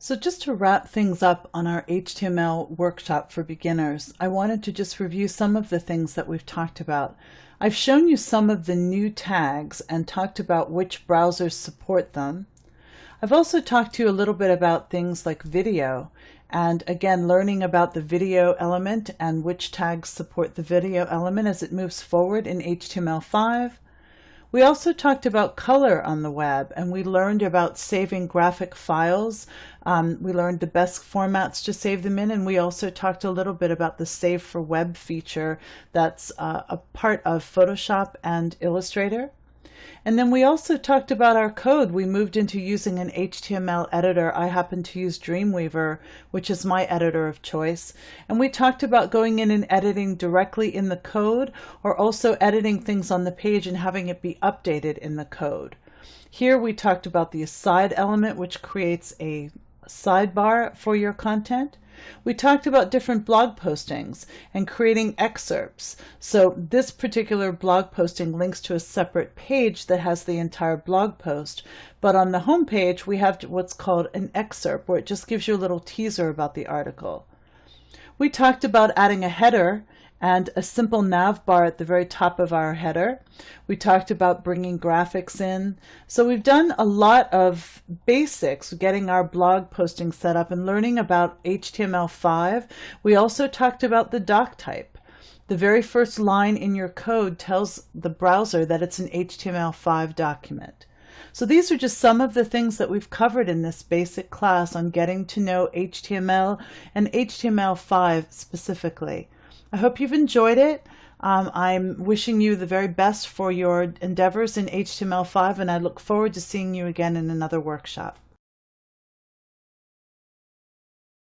So just to wrap things up on our HTML workshop for beginners, I wanted to just review some of the things that we've talked about. I've shown you some of the new tags and talked about which browsers support them. I've also talked to you a little bit about things like video, and again, learning about the video element and which tags support the video element as it moves forward in HTML5. We also talked about color on the web, and we learned about saving graphic files. We learned the best formats to save them in, and we also talked a little bit about the Save for Web feature that's a part of Photoshop and Illustrator. And then we also talked about our code. We moved into using an HTML editor. I happen to use Dreamweaver, which is my editor of choice. And we talked about going in and editing directly in the code, or also editing things on the page and having it be updated in the code. Here we talked about the aside element, which creates a sidebar for your content. We talked about different blog postings and creating excerpts. So this particular blog posting links to a separate page that has the entire blog post. But on the home page, we have what's called an excerpt, where it just gives you a little teaser about the article. We talked about adding a header and a simple nav bar at the very top of our header. We talked about bringing graphics in. So we've done a lot of basics, getting our blog posting set up and learning about HTML5. We also talked about the doc type. The very first line in your code tells the browser that it's an HTML5 document. So these are just some of the things that we've covered in this basic class on getting to know HTML and HTML5 specifically. I hope you've enjoyed it. I'm wishing you the very best for your endeavors in HTML5, and I look forward to seeing you again in another workshop.